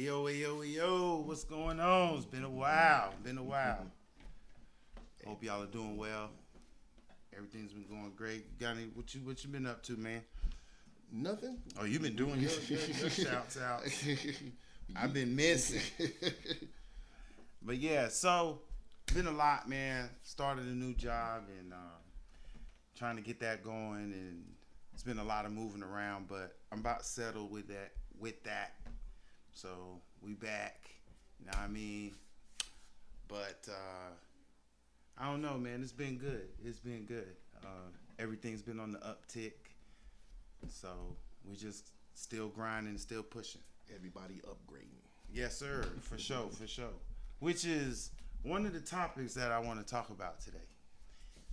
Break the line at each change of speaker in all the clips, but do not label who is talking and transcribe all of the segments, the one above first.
Yo, what's going on? It's been a while. Hope y'all are doing well. Everything's been going great. Got any? What you been up to, man?
Nothing.
Oh, you been doing your shouts out. I've been missing. But yeah, so been a lot, man. Started a new job and trying to get that going, and it's been a lot of moving around, but I'm about settled with that. So we back, you know what I mean? But I don't know, man. It's been good. Everything's been on the uptick. So we just still grinding, still pushing.
Everybody upgrading.
Yes, sir. For sure. Which is one of the topics that I want to talk about today.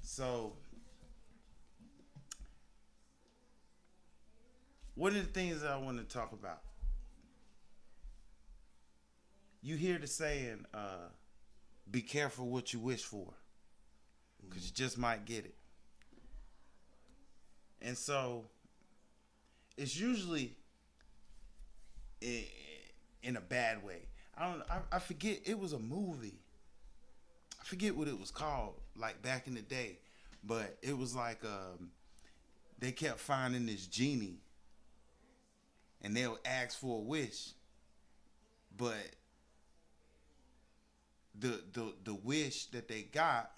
So one of the things that I want to talk about. You hear the saying, be careful what you wish for, because you just might get it. And so it's usually in a bad way. I forget, it was a movie. I forget what it was called, like back in the day, but it was like they kept finding this genie, and they'll ask for a wish, but the wish that they got,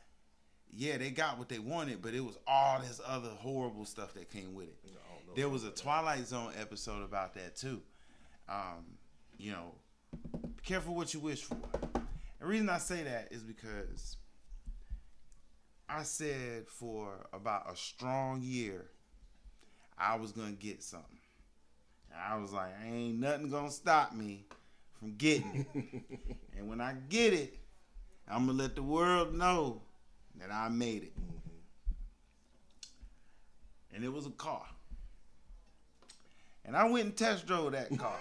they got what they wanted, but it was all this other horrible stuff that came with it. There was a Twilight Zone episode about that too. Be careful what you wish for. The reason I say that is because I said for about a strong year I was gonna get something. I was like, ain't nothing gonna stop me from getting it. And when I get it, I'm gonna let the world know that I made it. And it was a car. And I went and test drove that car.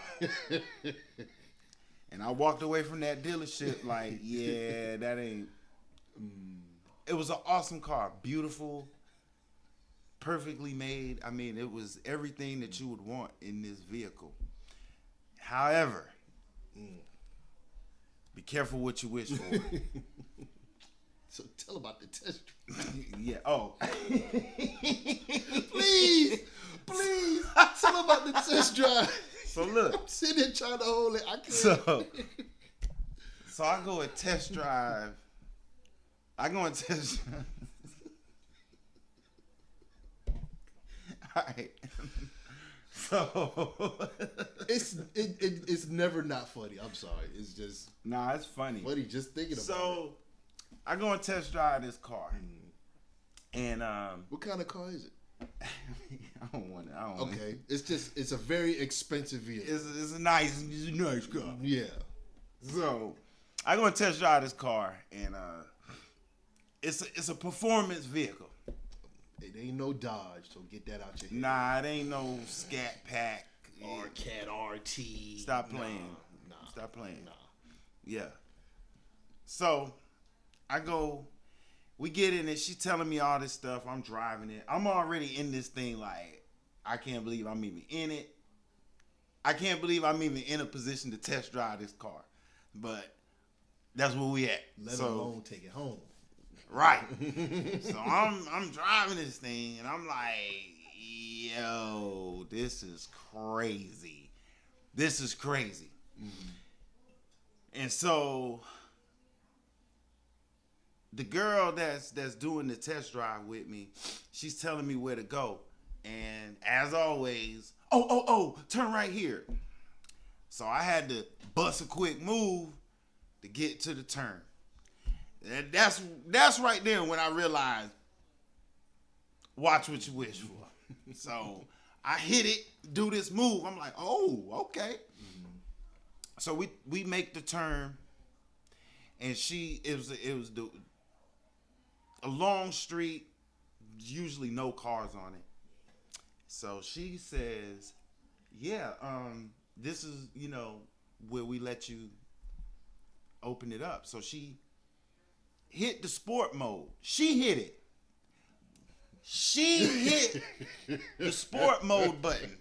And I walked away from that dealership like, yeah, that ain't. It was an awesome car. Beautiful. Perfectly made. I mean, it was everything that you would want in this vehicle. However, be careful what you wish for.
So tell about the test drive.
Yeah. Oh.
Please, tell about the test drive.
So look.
I'm sitting here trying to hold it. I can't.
So I go and test drive. All right. So
it's never not funny. I'm sorry. It's just
it's funny.
Funny just thinking about it.
So I go and test drive this car, and
what kind of car is it?
I don't want it.
Okay, it's a very expensive vehicle.
It's a nice car.
Yeah.
So I go and test drive this car, and it's a performance vehicle.
It ain't no Dodge, so get that out your head.
Nah, it ain't no Scat Pack
or Cat RT.
Stop playing.
Nah.
Stop playing.
Nah.
Yeah. So I go, we get in it. She's telling me all this stuff. I'm driving it. I'm already in this thing like, I can't believe I'm even in it. I can't believe I'm even in a position to test drive this car. But that's where we at.
Let alone take it home.
Right. So I'm driving this thing, and I'm like, yo, this is crazy. And so the girl that's doing the test drive with me, she's telling me where to go. And as always, turn right here. So I had to bust a quick move to get to the turn. That's right there when I realized, watch what you wish for. So I hit it, do this move. I'm like, oh, okay. So we make the turn, and it was a long street, usually no cars on it. So she says, yeah, this is where we let you open it up. So she hit the sport mode. She hit it. She hit the sport mode button.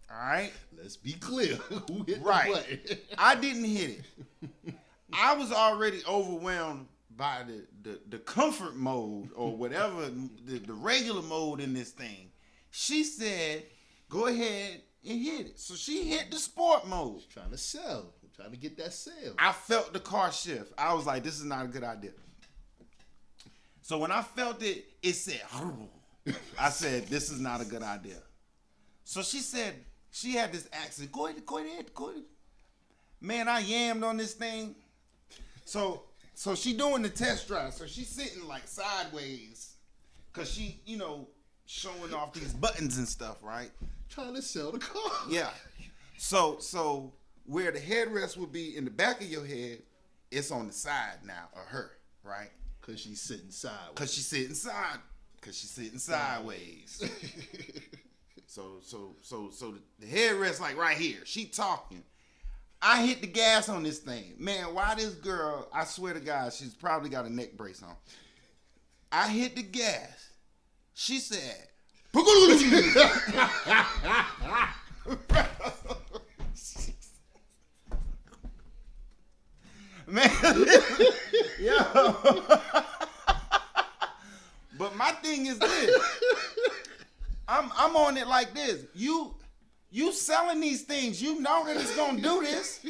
All right.
Let's be clear. Who hit
Right.
the button?
I didn't hit it. I was already overwhelmed by the comfort mode or whatever the regular mode in this thing. She said, "Go ahead and hit it." So she hit the sport mode.
Trying to sell. Trying to get that sale.
I felt the car shift. I was like, "This is not a good idea." So when I felt it, it said, I said, "This is not a good idea." So she said, she had this accent. Go ahead. Man, I yammed on this thing. So she doing the test drive. So she's sitting like sideways. Cause she, showing off these buttons and stuff, right?
Trying to sell the car.
Yeah. So where the headrest would be in the back of your head, it's on the side now of her, right?
Cause she's sitting sideways.
Cause she's sitting sideways. So the headrest like right here. She talking. I hit the gas on this thing. Man, why this girl, I swear to God, she's probably got a neck brace on. I hit the gas. She said, man, yo. But my thing is this. I'm on it like this. You selling these things, you know that it's gonna do this.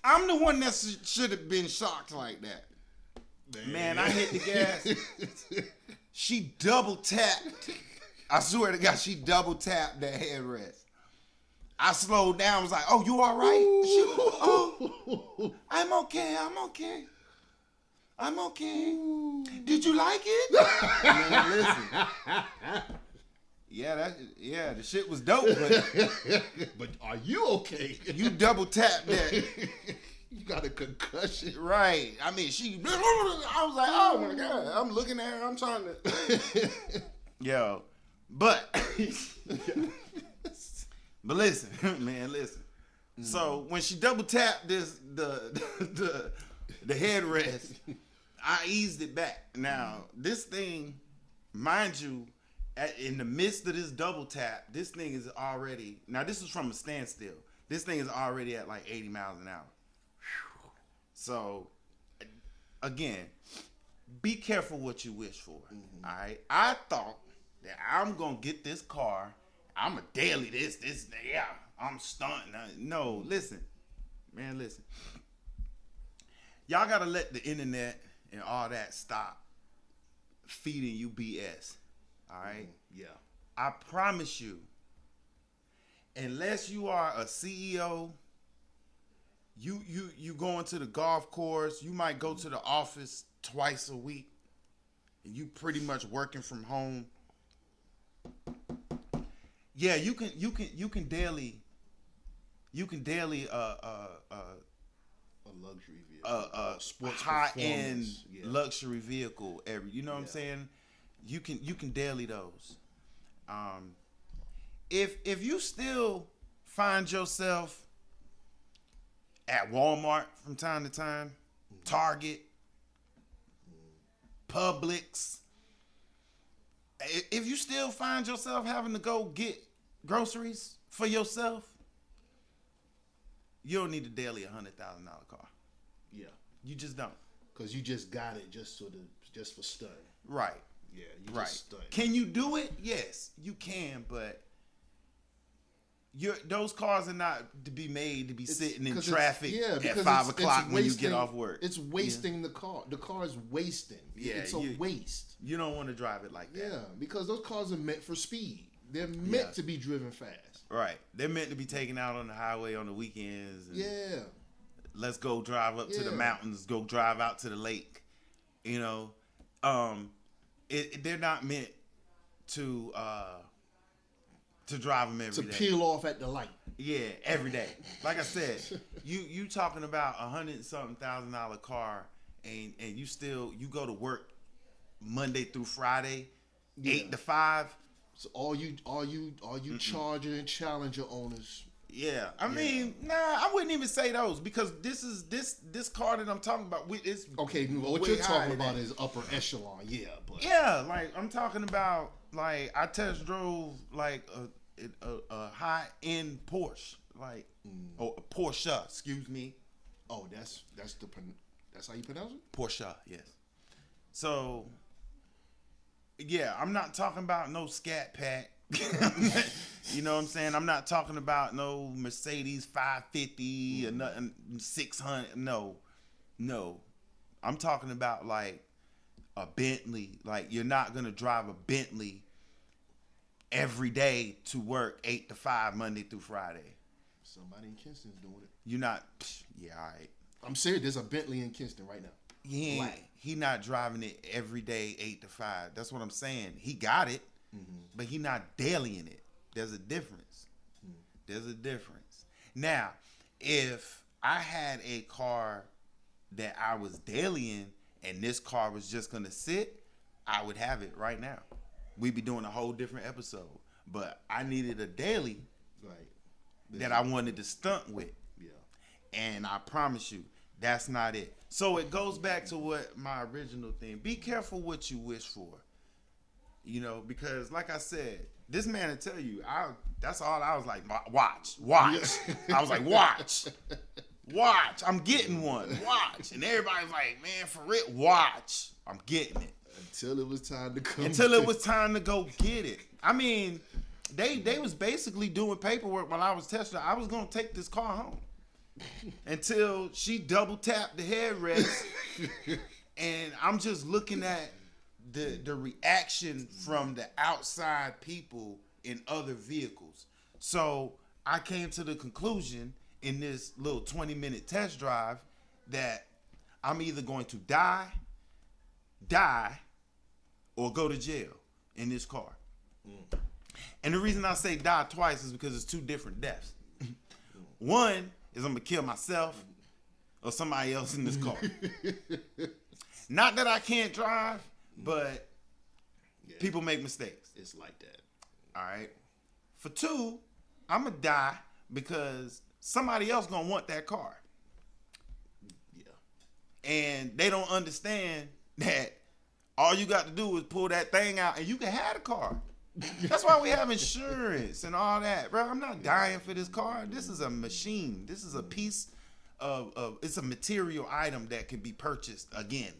I'm the one that should have been shocked like that. Man, I hit the gas. She double tapped. I swear to God, she double tapped that headrest. I slowed down. Was like, "Oh, you all right?" "Oh, I'm okay. Did you like it?" Man, listen. Yeah, the shit was dope,
But are you okay?
You double tapped that.
You got a concussion.
Right. I mean, I was like, "Oh my God." I'm looking at her. I'm trying to. Yo. But listen, man, listen. So when she double tapped the headrest, I eased it back. Now, this thing, mind you, in the midst of this double tap, this thing is already, now this is from a standstill. This thing is already at like 80 miles an hour. So, again, be careful what you wish for. All right? I thought that I'm going to get this car. I'm a daily this, yeah. I'm stunting. No, listen. Man, listen. Y'all got to let the internet and all that stop feeding you BS. All right?
Yeah.
I promise you, unless you are a CEO, you going to the golf course, you might go to the office twice a week, and you pretty much working from home. Yeah, you can daily
a luxury vehicle, sports
high end
yeah.
luxury vehicle what I'm saying? You can daily those. If you still find yourself at Walmart from time to time, Target, Publix, if you still find yourself having to go get groceries for yourself, you don't need a daily $100,000 car.
Yeah.
You just don't.
Because you just got it just for stunning.
Right.
Yeah, you
right.
just stunning.
Can you do it? Yes, you can, but those cars are not to be made to be sitting in traffic at 5 o'clock when you get off work.
It's wasting the car. The car is wasting.
Yeah,
it's a waste.
You don't want to drive it like that.
Yeah, because those cars are meant for speed. They're meant to be driven fast.
Right. They're meant to be taken out on the highway on the weekends. And let's go drive up to the mountains. Go drive out to the lake. They're not meant to drive them every day.
To peel off at the light.
Yeah, every day. Like I said, you talking about $100,000 car, and you go to work Monday through Friday, 8 to 5.
So all you Charger and Challenger owners.
Yeah, I mean, I wouldn't even say those because this car that I'm talking about. It's
okay. What you're talking about is upper echelon. Yeah, but
yeah, like I'm talking about. Like I test drove like a high end Porsche, like or a Porsche, excuse me.
Oh, that's how you pronounce it?
Porsche, yes. So, yeah, I'm not talking about no Scat Pack. You know what I'm saying? I'm not talking about no Mercedes 550 or nothing 600. No. I'm talking about like a Bentley. Like, you're not gonna drive a Bentley every day to work 8 to 5 Monday through Friday.
Somebody in Kinston's doing it.
You're not. Yeah, all right.
I'm serious. There's a Bentley in Kinston right now.
He not driving it every day 8 to 5. That's what I'm saying. He got it, but he not dailying it. There's a difference. There's a difference. Now, if I had a car that I was dailying and this car was just gonna sit, I would have it right now. We'd be doing a whole different episode. But I needed a daily that I wanted to stunt with.
Yeah.
And I promise you, that's not it. So it goes back to what my original thing. Be careful what you wish for. You know, because like I said, this man will tell you, that's all I was like, watch. I was like, watch. I'm getting one. Watch. And everybody's like, man, for real, watch. I'm getting it.
Until it was time to come.
Until it was time to go get it. I mean, they was basically doing paperwork while I was testing. I was gonna take this car home until she double tapped the headrest, and I'm just looking at the reaction from the outside people in other vehicles. So I came to the conclusion in this little 20-minute test drive that I'm either going to die, or go to jail in this car. And the reason I say die twice is because it's two different deaths. One is I'm gonna kill myself or somebody else in this car. Not that I can't drive, but people make mistakes.
It's like that.
All right. For two, I'm gonna die because somebody else gonna want that car. Yeah. And they don't understand that all you got to do is pull that thing out and you can have the car. That's why we have insurance and all that, bro. I'm not dying for this car. This is a machine. This is a piece of it's a material item that can be purchased again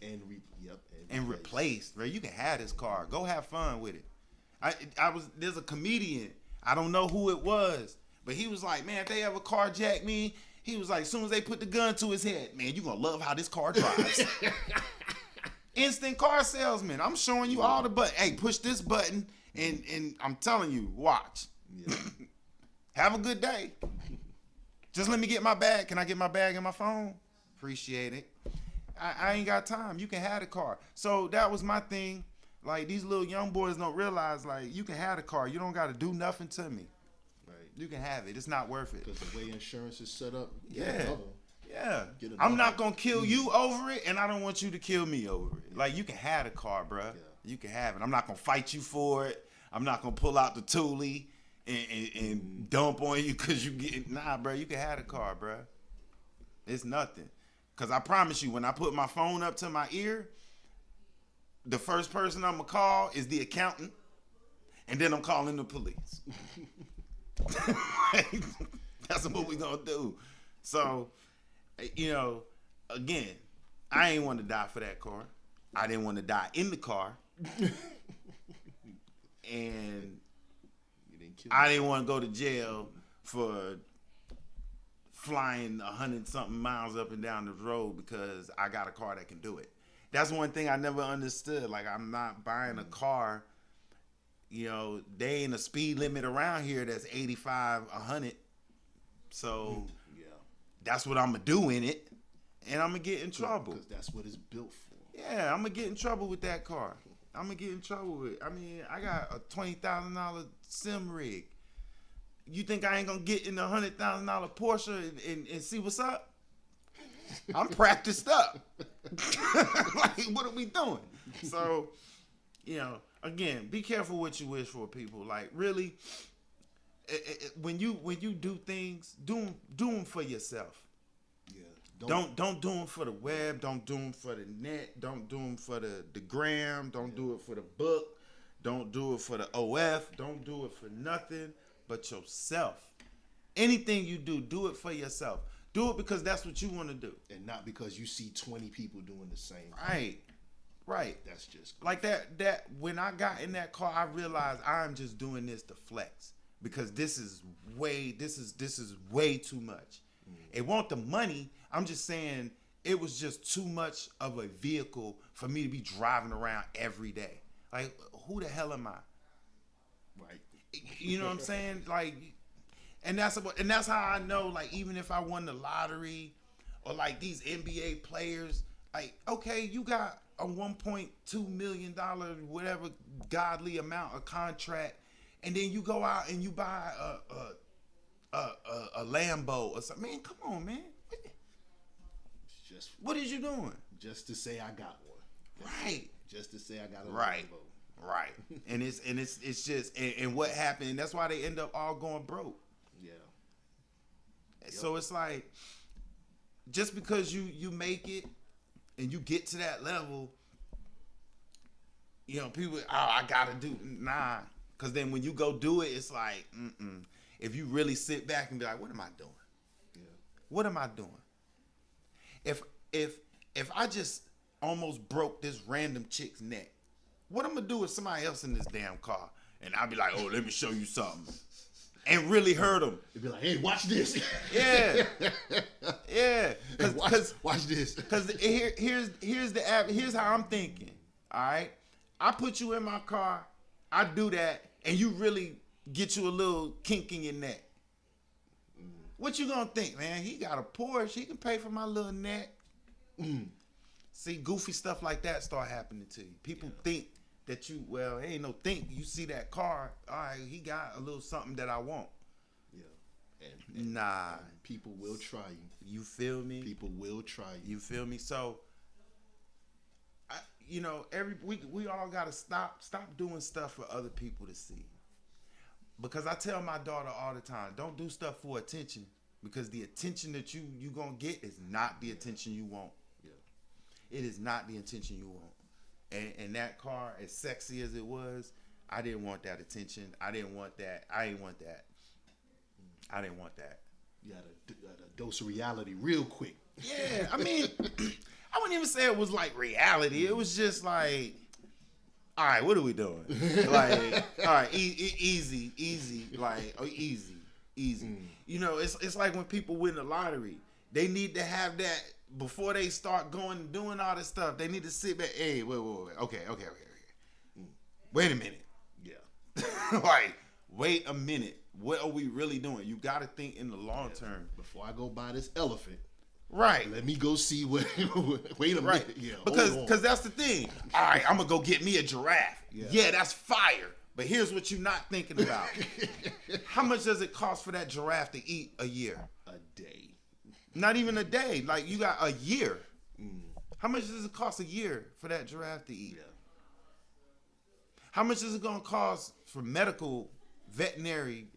and replaced, bro. You can have this car. Go have fun with it. There's a comedian. I don't know who it was, but he was like, man, if they ever carjack me, he was like, as soon as they put the gun to his head, man, you gonna love how this car drives. Instant car salesman. I'm showing you all the button. Hey, push this button, and I'm telling you, watch. Yeah. Have a good day. Just let me get my bag. Can I get my bag and my phone? Appreciate it. I ain't got time. You can have the car. So that was my thing. Like, these little young boys don't realize, like, you can have the car. You don't got to do nothing to me. Right. You can have it. It's not worth it.
Because the way insurance is set up,
yeah. I'm not going to kill you over it, and I don't want you to kill me over it. Like, you can have the car, bro. Yeah. You can have it. I'm not going to fight you for it. I'm not going to pull out the toolie and dump on you because you get... Nah, bro, you can have the car, bro. It's nothing. Because I promise you, when I put my phone up to my ear, the first person I'm going to call is the accountant, and then I'm calling the police. That's what we going to do. So... You know, again, I ain't want to die for that car. I didn't want to die in the car. And I didn't want to go to jail for flying 100-something miles up and down the road because I got a car that can do it. That's one thing I never understood. Like, I'm not buying a car. You know, there ain't a speed limit around here that's 85, 100. So... that's what I'm going to do in it, and I'm going to get in trouble.
Because that's what it's built for.
Yeah, I'm going to get in trouble with that car. I'm going to get in trouble with it. I mean, I got a $20,000 sim rig. You think I ain't going to get in a $100,000 Porsche and see what's up? I'm practiced up. Like, what are we doing? So, you know, again, be careful what you wish for, people. Like, really... when you do things, do them for yourself. Yeah. Don't do them for the web. Don't do them for the net. Don't do them for the gram. Don't do it for the book. Don't do it for the OF. Don't do it for nothing but yourself. Anything you do, do it for yourself. Do it because that's what you want to do.
And not because you see 20 people doing the same thing.
Right. Right.
That's just good.
Like that when I got in that car, I realized I'm just doing this to flex. Because this is way too much. It wasn't the money. I'm just saying it was just too much of a vehicle for me to be driving around every day. Like, who the hell am I?
Right.
You know what I'm saying? Like, and that's how I know, like, even if I won the lottery or like these NBA players, like, okay, you got a $1.2 million, whatever godly amount of contract, and then you go out and you buy a Lambo or something. Man, come on, man. What is you doing?
Just to say I got one.
Right.
Just to say I got a Lambo.
Right. And it's just and what happened, and that's why they end up all going broke.
Yeah.
So it's like, just because you make it and you get to that level, you know, people, I gotta do, nah. Cause then when you go do it, it's like, if you really sit back and be like, what am I doing?
Yeah.
What am I doing? If I just almost broke this random chick's neck, what I'm gonna do with somebody else in this damn car? And I'll be like, oh, let me show you something. And really hurt them.
They'd be like, hey, watch this.
Yeah. Yeah.
Watch this.
Because here's how I'm thinking. All right. I put you in my car. I do that. And you really get you a little kink in your neck. What you gonna think, man? He got a Porsche. He can pay for my little neck. See, goofy stuff like that start happening to you. People think that ain't no think. You see that car, all right, he got a little something that I want.
Yeah. And
nah.
People will try you.
You feel me?
People will try you.
You feel me? So, we all gotta stop doing stuff for other people to see. Because I tell my daughter all the time, don't do stuff for attention, because the attention that you gonna get is not the attention you want. Yeah. It is not the attention you want. And that car, as sexy as it was, I didn't want that attention. I didn't want that. I didn't want that. I didn't want that.
You had a dose of reality real quick.
Yeah, I mean, I wouldn't even say it was like reality. It was just like, all right, what are we doing? Like, all right, easy, like, easy. You know, it's like when people win the lottery, they need to have that before they start going and doing all this stuff. They need to sit back. Hey, wait. Okay. Wait a minute.
Yeah.
Like, wait a minute. What are we really doing? You got to think in the long term.
Before I go buy this elephant.
Right.
Let me go see what. Wait a minute. Yeah.
Because that's the thing. All right, I'm gonna go get me a giraffe. Yeah, that's fire. But here's what you're not thinking about. How much does it cost for that giraffe to eat a year?
A day.
Not even a day. Like, you got a year. How much does it cost a year for that giraffe to eat?
Yeah.
How much is it gonna cost for medical, veterinary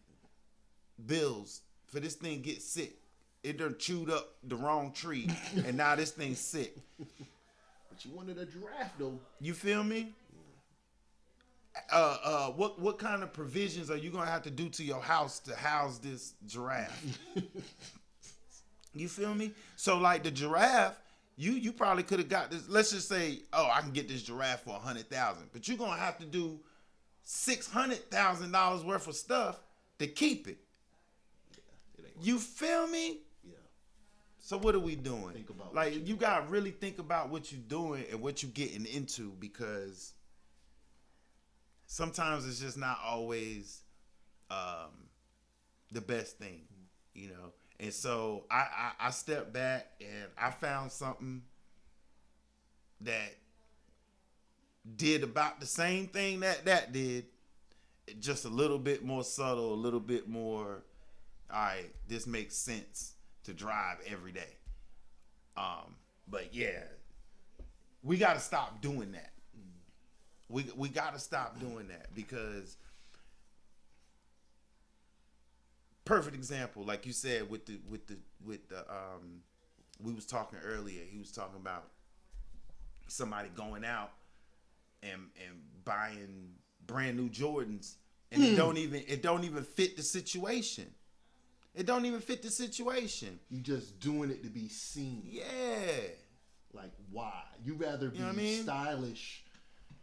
bills for this thing get sick? It done chewed up the wrong tree, and now this thing's sick.
But you wanted a giraffe, though.
You feel me? What kind of provisions are you gonna have to do to your house to house this giraffe? You feel me? So, like, the giraffe, you probably could have got this. Let's just say, I can get this giraffe for $100,000, but you're gonna have to do $600,000 worth of stuff to keep it. You feel me?
Yeah.
So what are we doing?
Think about
like, you gotta really think about what you're doing and what you're getting into, because sometimes it's just not always the best thing, you know. And so I stepped back and I found something that did about the same thing that did, just a little bit more subtle, a little bit more, all right, this makes sense to drive every day. But yeah, we got to stop doing that. We got to stop doing that, because perfect example, like you said, with the we was talking earlier. He was talking about somebody going out and buying brand new Jordans and it don't even fit the situation. It don't even fit the situation.
You just doing it to be seen.
Yeah.
Like, why? You rather be
You know what I mean?
stylish.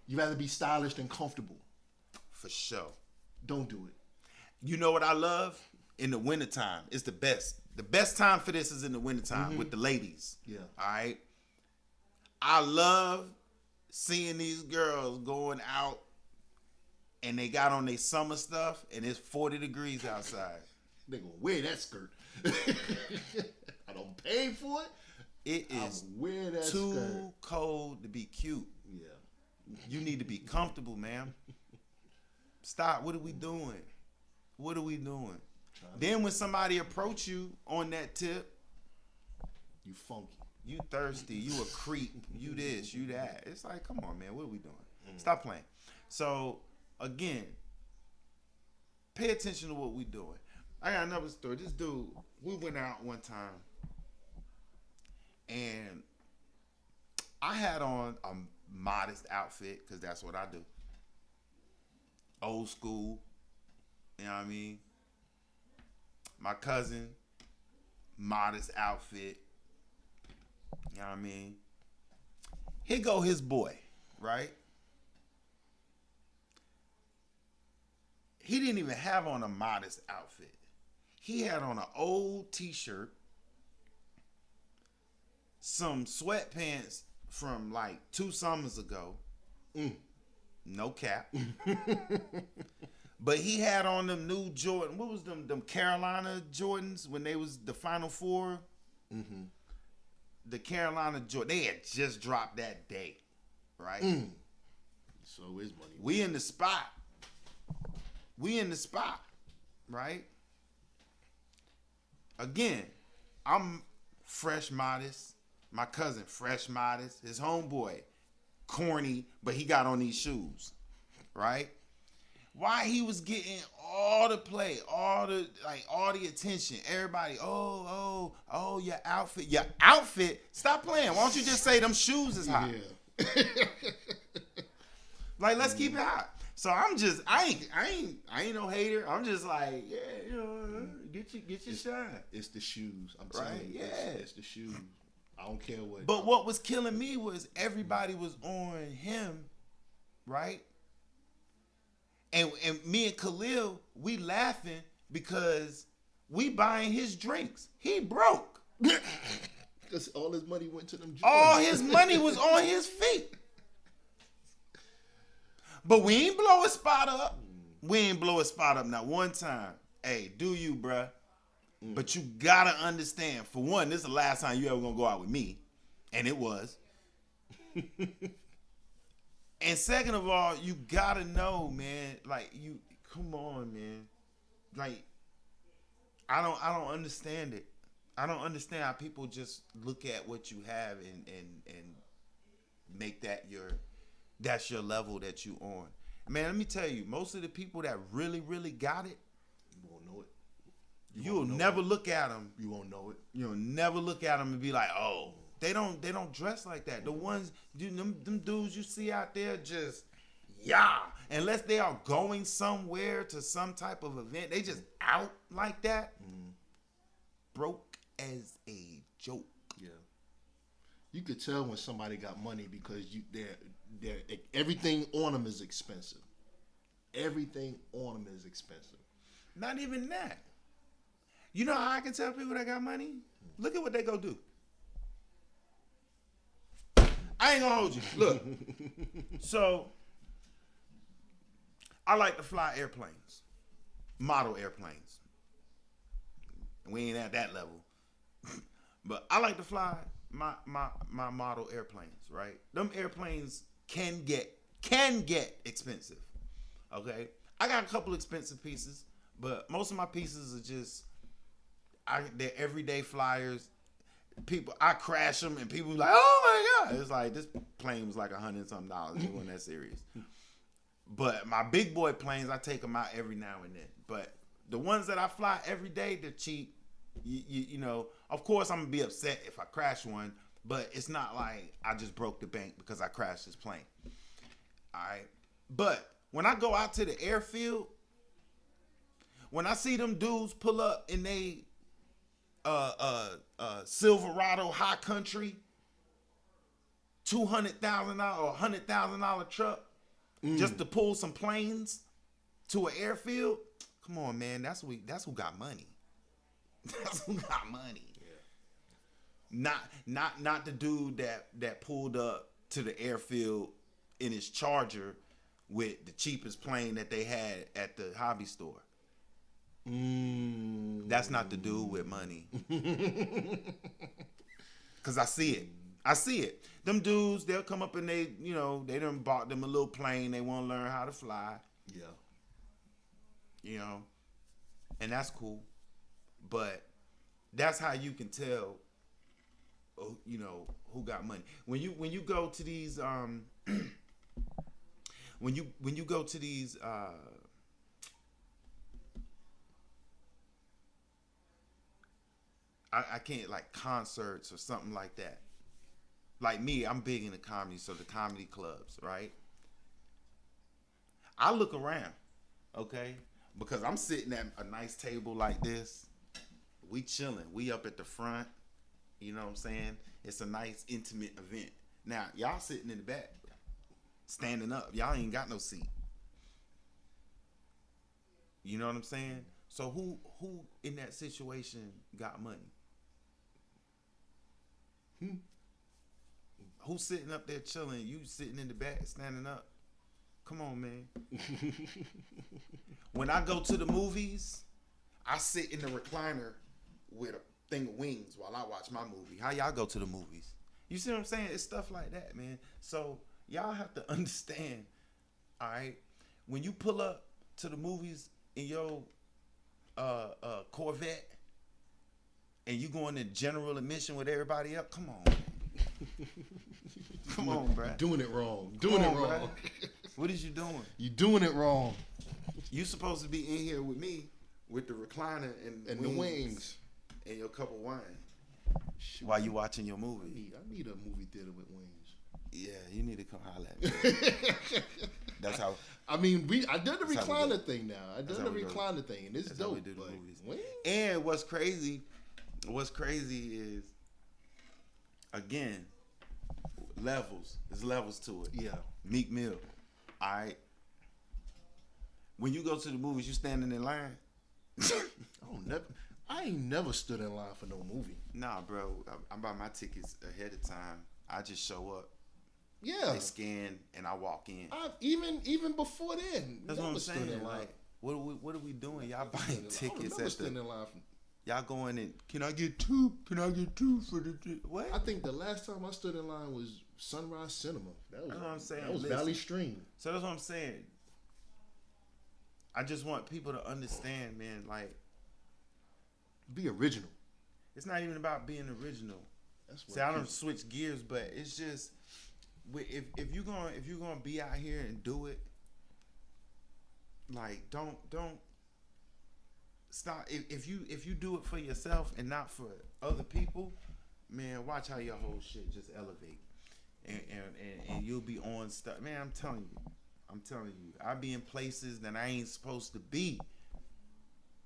You rather be stylish than comfortable.
For sure.
Don't do it.
You know what I love? In the wintertime. It's the best. The best time for this is in the wintertime with the ladies.
Yeah.
All right? I love seeing these girls going out and they got on their summer stuff and it's 40 degrees outside.
They gonna wear that skirt. I don't pay for it.
It is
wear that
too
skirt.
cold to be cute.
Yeah.
You need to be comfortable, man. Stop. What are we doing? What are we doing? Then when somebody approach you on that tip,
you funky.
You thirsty. You a creep. You this. You that. It's like, come on, man. What are we doing? Stop playing. So again, pay attention to what we doing. I got another story. This dude, we went out one time, and I had on a modest outfit because that's what I do. Old school. You know what I mean? My cousin, modest outfit. You know what I mean? Here go his boy, right? He didn't even have on a modest outfit. He had on an old t-shirt, some sweatpants from like 2 summers ago. No cap. But he had on them new Jordan. What was them Carolina Jordans when they was the Final Four? Mm-hmm. The Carolina Jordan. They had just dropped that day, right?
So is money.
We in the spot. Right? Again, I'm fresh modest. My cousin, fresh modest. His homeboy, corny, but he got on these shoes, right? Why he was getting all the play, all the attention, everybody. Oh, your outfit. Stop playing. Why don't you just say them shoes is hot?
Yeah.
Like, let's keep it hot. So I ain't no hater. I'm just like, yeah, you know, get your shine.
It's the shoes. I'm telling you.
Yeah.
It's the shoes. I don't care what.
But what was killing me was everybody was on him, right? And me and Khalil, we laughing because we buying his drinks. He broke.
Because all his money went to them Jordans.
All his money was on his feet. But we ain't blow his spot up. We ain't blow his spot up not one time. Hey, do you, bruh? But you gotta understand, for one, this is the last time you ever gonna go out with me. And it was. And second of all, you gotta know, man, like, you, come on, man. Like, I don't understand it. I don't understand how people just look at what you have and make that that's your level that you on. Man, let me tell you, most of the people that really, really got it,
you won't know it.
You'll never look at them.
You won't know it.
You'll never look at them and be like, oh, they don't dress like that. The ones, them dudes you see out there just, yeah. Unless they are going somewhere to some type of event, they just out like that. Broke as a joke.
Yeah. You could tell when somebody got money because they're everything on them is expensive. Everything on them is expensive.
Not even that. You know how I can tell people that got money? Look at what they go do. I ain't gonna hold you. Look. So, I like to fly airplanes. Model airplanes. We ain't at that level. But I like to fly my model airplanes, right? Them airplanes can get expensive. Okay? I got a couple expensive pieces, but most of my pieces are just they're everyday flyers. People, I crash them and people be like, oh my God. It's like, this plane was like $100-something. It wasn't that serious. But my big boy planes, I take them out every now and then. But the ones that I fly every day, they're cheap. You know, of course I'm going to be upset if I crash one, but it's not like I just broke the bank because I crashed this plane. All right. But when I go out to the airfield, when I see them dudes pull up in they Silverado high country, $200,000 or $100,000 truck just to pull some planes to an airfield. Come on, man. That's who got money. That's who got money. Yeah. Not the dude that pulled up to the airfield in his Charger with the cheapest plane that they had at the hobby store. That's not the dude with money. Cause I see it. Them dudes, they'll come up and they done bought them a little plane. They want to learn how to fly. Yeah. And that's cool. But that's how you can tell, who got money. When you go to these when you go to these I can't, like, concerts or something like that. Like me, I'm big into comedy, so the comedy clubs, right? I look around, okay? Because I'm sitting at a nice table like this. We chilling. We up at the front. You know what I'm saying? It's a nice, intimate event. Now, y'all sitting in the back, standing up. Y'all ain't got no seat. You know what I'm saying? So who in that situation got money? Who's sitting up there chilling? You sitting in the back, standing up. Come on, man. When I go to the movies, I sit in the recliner with a thing of wings while I watch my movie. How y'all go to the movies? You see what I'm saying? It's stuff like that, man. So y'all have to understand, all right? When you pull up to the movies in your Corvette and you going to general admission with everybody else, come on. Come on, bro.
Doing it wrong. Doing it wrong.
Bro. What is you doing?
You doing it wrong.
You supposed to be in here with me with the recliner and
the wings
and your cup of wine.
Shoot.
While you watching your movie.
I need a movie theater with wings.
Yeah, you need to come holler at me. That's how.
I mean, I did the recliner thing now. I did the recliner thing, and it's dope.
We do the movies.
Wings?
And what's crazy is, again, levels. There's levels to it.
Yeah.
Meek Mill. All right. When you go to the movies, you standing in line.
I ain't never stood in line for no movie.
Nah, bro. I buy my tickets ahead of time. I just show up.
Yeah.
They scan and I walk in.
Even before then.
That's what I'm saying. Like, what are we doing? Y'all buying tickets at the?
In line
Y'all going in? Can I get two? Can I get two for the? What?
I think the last time I stood in line was Sunrise Cinema. That's what I'm saying. That was Valley Stream.
So that's what I'm saying. I just want people to understand, man. Like,
be original.
It's not even about being original.
That's what.
See, I don't switch gears, but it's just if you're gonna be out here and do it, like don't stop. If you do it for yourself and not for other people, man, watch how your whole shit just elevate, and you'll be on stuff. Man, I'm telling you, I be in places that I ain't supposed to be.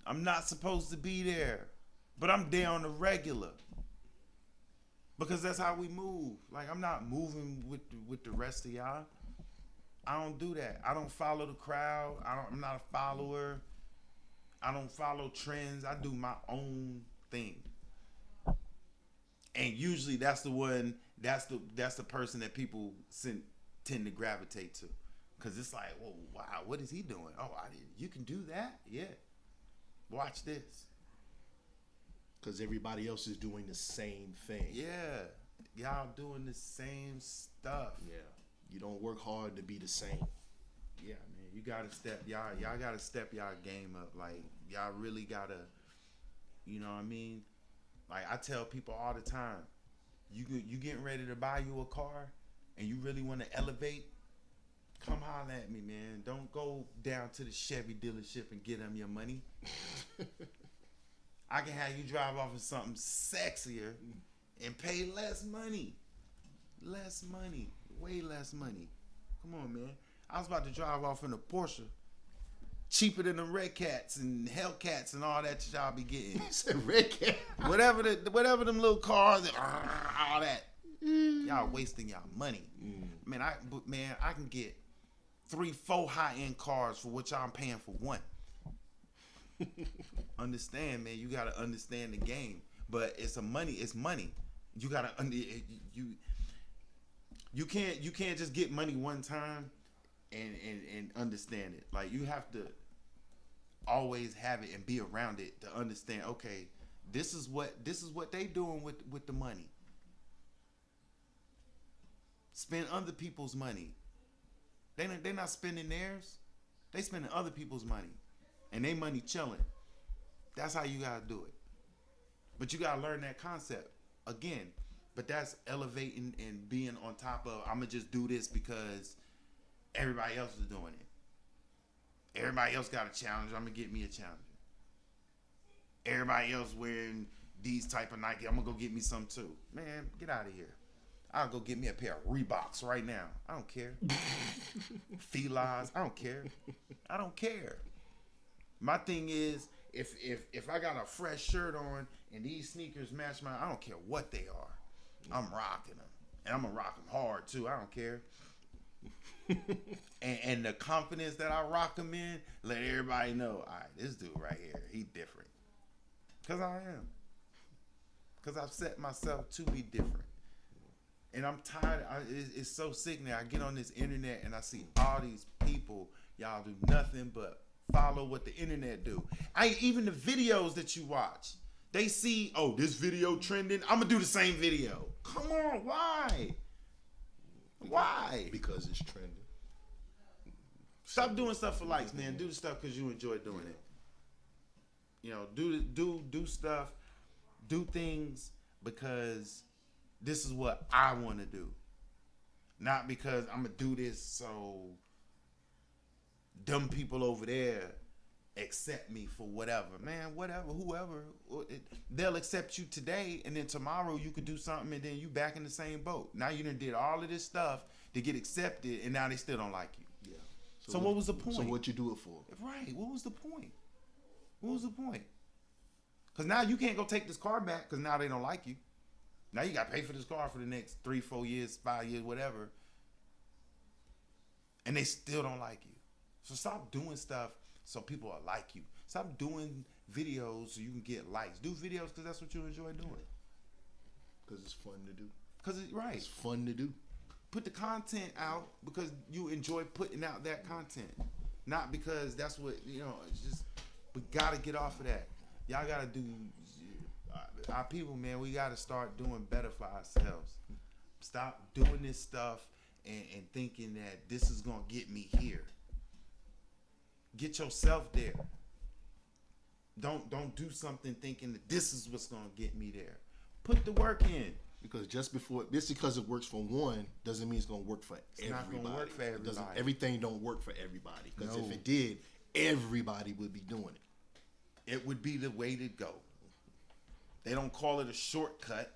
I'm not supposed to be there, but I'm there on the regular. Because that's how we move. Like, I'm not moving with the rest of y'all. I don't do that. I don't follow the crowd. I'm not a follower. I don't follow trends. I do my own thing. And usually that's the one. That's the person that people tend to gravitate to. Cause it's like, whoa, wow, what is he doing? Oh, you can do that? Yeah. Watch this.
Cause everybody else is doing the same thing.
Yeah. Y'all doing the same stuff.
Yeah. You don't work hard to be the same.
Yeah, man. You gotta step y'all gotta step y'all game up. Like, y'all really gotta, you know what I mean? Like, I tell people all the time, you getting ready to buy you a car and you really want to elevate, come holler at me, man. Don't go down to the Chevy dealership and get them your money. I can have you drive off in something sexier and pay less money. Less money. Way less money. Come on, man. I was about to drive off in a Porsche. cheaper than the Red Cats and Hellcats and all that y'all be getting.
He said Red Cat.
whatever them little cars and all that. Y'all wasting y'all money. Man, I can get 3-4 high-end cars for what y'all paying for one. Understand, man, you gotta understand the game. But it's money. You gotta you can't just get money one time and understand it. Like, you have to always have it and be around it to understand, okay, this is what they doing with the money. Spend other people's money. They not spending theirs. They spending other people's money. And they money chilling. That's how you gotta do it. But you gotta learn that concept. Again, but that's elevating and being on top of, I'm gonna just do this because everybody else is doing it. Everybody else got a challenge, I'm gonna get me a challenge. Everybody else wearing these type of Nike, I'm gonna go get me some too. Man, get out of here. I'll go get me a pair of Reeboks right now. I don't care. Filas, I don't care. I don't care. My thing is, if I got a fresh shirt on and these sneakers match mine, I don't care what they are. I'm rocking them. And I'm going to rock them hard too. I don't care. and the confidence that I rock them in, let everybody know, all right, this dude right here, he different. Because I am. Because I've set myself to be different. And I'm tired. It's so sick now. I get on this internet and I see all these people, y'all do nothing but follow what the internet do. Even the videos that you watch, they see, oh, this video trending, I'm gonna do the same video. Come on, why? Why?
Because it's trending.
Stop doing stuff for likes, man. Do the stuff because you enjoy doing it. You know, do stuff, do things because this is what I want to do. Not because I'm gonna do this so dumb people over there accept me for whatever. Man, whatever, whoever. They'll accept you today, and then tomorrow you could do something, and then you back in the same boat. Now you done did all of this stuff to get accepted, and now they still don't like you.
Yeah.
So what was the point?
So what you do it for?
Right. What was the point? What was the point? Because now you can't go take this car back because now they don't like you. Now you got to pay for this car for the next 3, 4 years, 5 years, whatever. And they still don't like you. So stop doing stuff so people will like you. Stop doing videos so you can get likes. Do videos because that's what you enjoy doing.
Because it's fun to do.
Right.
It's fun to do.
Put the content out because you enjoy putting out that content. Not because that's what, it's just, we got to get off of that. Y'all got to do, our people, man, we got to start doing better for ourselves. Stop doing this stuff and thinking that this is going to get me here. Get yourself there. Don't do something thinking that this is what's going to get me there. Put the work in.
Because just because it works for one doesn't mean it's going to work for everybody. It's not going to work for everybody. Everything don't work for everybody. Because if it did, everybody would be doing it.
It would be the way to go. They don't call it a shortcut.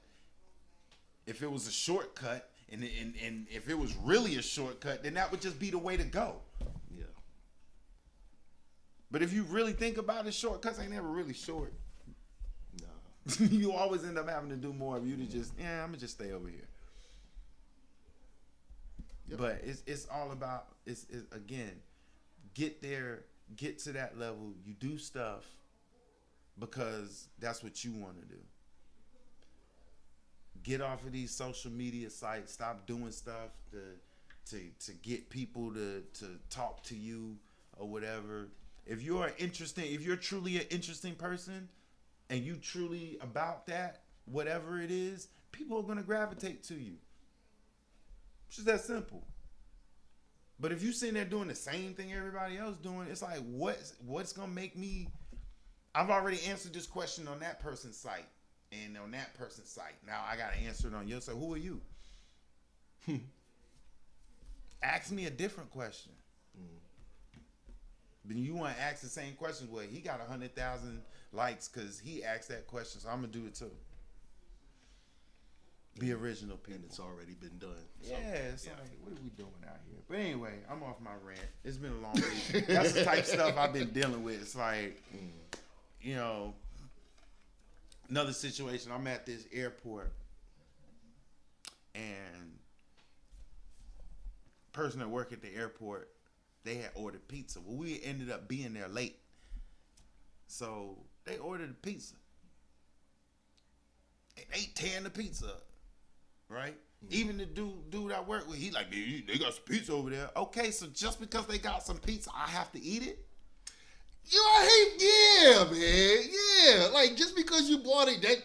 If it was a shortcut, and if it was really a shortcut, then that would just be the way to go.
Yeah.
But if you really think about it, shortcuts ain't never really short.
No.
You always end up having to do more of you to just, I'm going to just stay over here. Yep. But it's all about, it's again, get there, get to that level. You do stuff because that's what you want to do. Get off of these social media sites. Stop doing stuff to get people to talk to you or whatever. If you're truly an interesting person and you truly about that, whatever it is, people are going to gravitate to you. It's just that simple. But if you sitting there doing the same thing everybody else doing, it's like, what's going to make me... I've already answered this question on that person's site and on that person's site. Now I got to answer it on your site. Who are you? Ask me a different question. Then you want to ask the same question. Well, he got 100,000 likes because he asked that question, so I'm going to do it too. Be original people.
And it's already been done.
So, it's like, what are we doing out here? But anyway, I'm off my rant. It's been a long week. That's the type of stuff I've been dealing with. It's like, you know, another situation. I'm at this airport, and person that work at the airport, they had ordered pizza. Well, we ended up being there late, so they ordered a pizza. And they tearing the pizza up, right? Even the dude I work with, he like, they got some pizza over there. Okay, so just because they got some pizza, I have to eat it?
Man. Yeah. Like, just because you bought it, that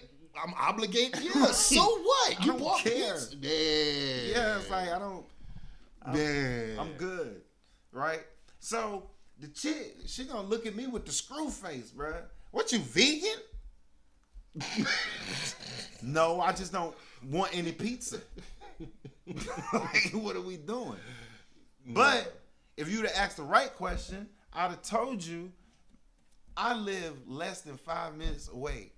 I'm obligated. Yeah, so what? You bought pizza.
Yeah, it's like, I'm good, right? So, the chick, she gonna look at me with the screw face, bruh. What, you vegan? No, I just don't want any pizza. Like, what are we doing? But if you'd have asked the right question, I'd have told you I live less than 5 minutes away.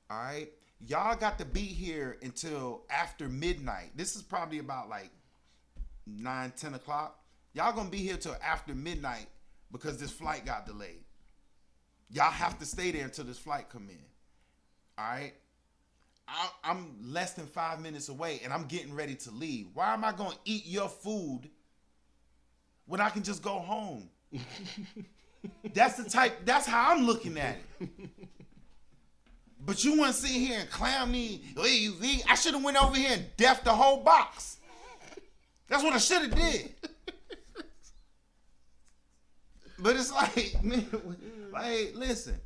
All right? Y'all got to be here until after midnight. This is probably about like 9, 10 o'clock. Y'all gonna be here till after midnight because this flight got delayed. Y'all have to stay there until this flight come in. All right? I'm less than 5 minutes away and I'm getting ready to leave. Why am I going to eat your food when I can just go home? That's how I'm looking at it. But you want to sit here and clown me. Hey, you vegan? I should have went over here and deafed the whole box. That's what I should have did. But it's like, man, like, listen,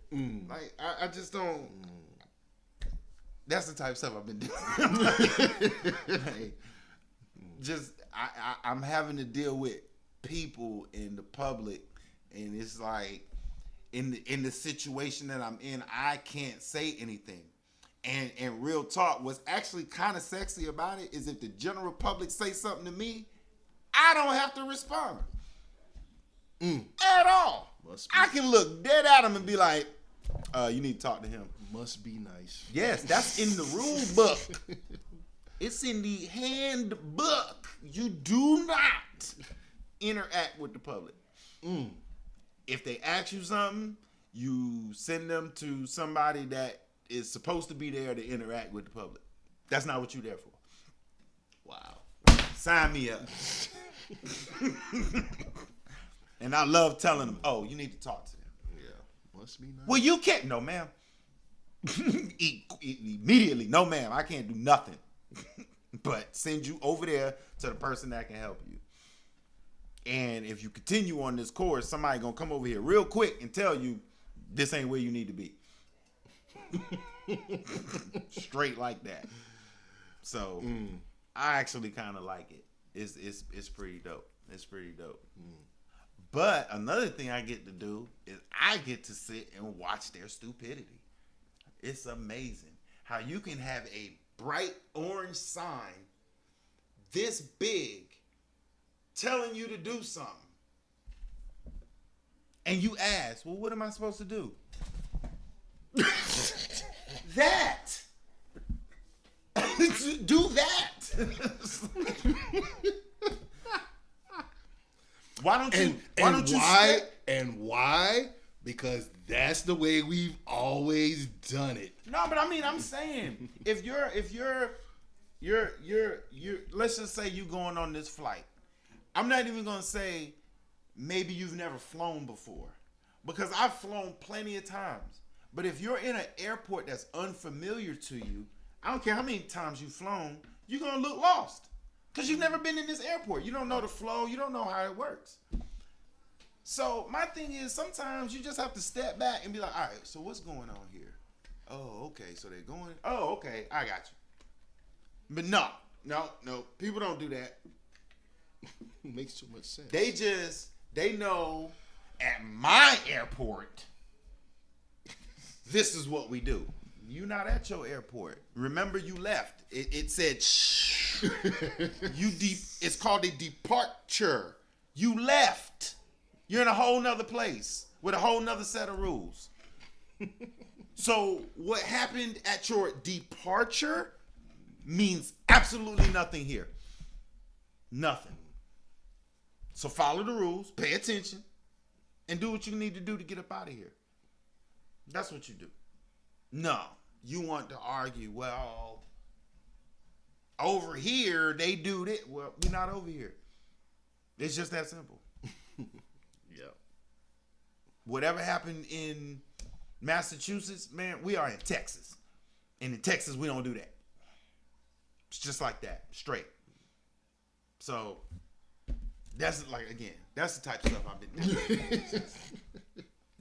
like, I just don't. That's the type of stuff I've been doing. I'm having to deal with people in the public, and it's like in the situation that I'm in, I can't say anything. And real talk, what's actually kind of sexy about it is if the general public say something to me, I don't have to respond at all. I can look dead at him and be like, you need to talk to him.
Must be nice.
Yes, that's in the rule book. It's in the handbook. You do not interact with the public. If they ask you something, you send them to somebody that is supposed to be there to interact with the public. That's not what you're there for. Wow. Sign me up. And I love telling them, oh, you need to talk to them.
Yeah. Must be nice.
Well, you can't. No, ma'am. Immediately. No, ma'am. I can't do nothing. But send you over there to the person that can help you. And if you continue on this course, somebody gonna come over here real quick and tell you this ain't where you need to be. Straight like that. So I actually kind of like it. It's pretty dope. It's pretty dope. But another thing I get to do is I get to sit and watch their stupidity. It's amazing how you can have a bright orange sign this big telling you to do something. And you ask, well, what am I supposed to do? That. Do that.
Why? Because that's the way we've always done it.
No, but I mean, I'm saying, if you're let's just say you going on this flight. I'm not even gonna say maybe you've never flown before, because I've flown plenty of times. But if you're in an airport that's unfamiliar to you, I don't care how many times you've flown, you're gonna look lost because you've never been in this airport. You don't know the flow. You don't know how it works. So my thing is, sometimes you just have to step back and be like, all right, so what's going on here? Oh, okay, so they're going, oh, okay, I got you. But no, people don't do that.
Makes too much sense.
They know at my airport, this is what we do. You're not at your airport. Remember, you left. It said, shh. It's called a departure. You left. You're in a whole nother place with a whole nother set of rules. So what happened at your departure means absolutely nothing here. Nothing. So follow the rules, pay attention, and do what you need to do to get up out of here. That's what you do. No, you want to argue, well, over here they do that. Well, we're not over here. It's just that simple.
Yeah.
Whatever happened in Massachusetts, man, we are in Texas. And in Texas, we don't do that. It's just like that, straight. So, that's like, again, that's the type of stuff I've been doing.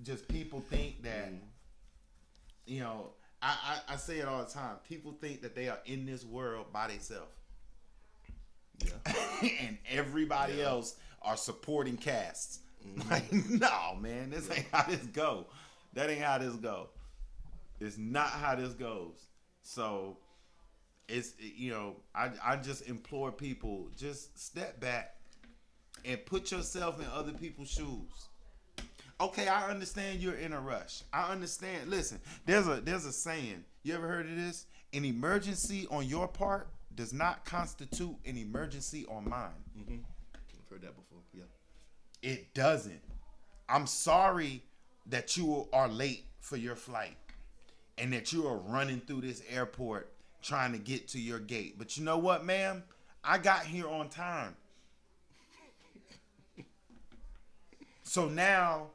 Just people think that, you know, I say it all the time. People think that they are in this world by themselves. Yeah. And everybody else are supporting casts. Like, no, man, this ain't how this go. That ain't how this go. It's not how this goes. So, it's, you know, I just implore people, just step back and put yourself in other people's shoes. Okay, I understand you're in a rush. I understand. Listen, there's a saying. You ever heard of this? An emergency on your part does not constitute an emergency on mine.
Mm-hmm. I've heard that before. Yeah.
It doesn't. I'm sorry that you are late for your flight and that you are running through this airport trying to get to your gate. But you know what, ma'am? I got here on time. So now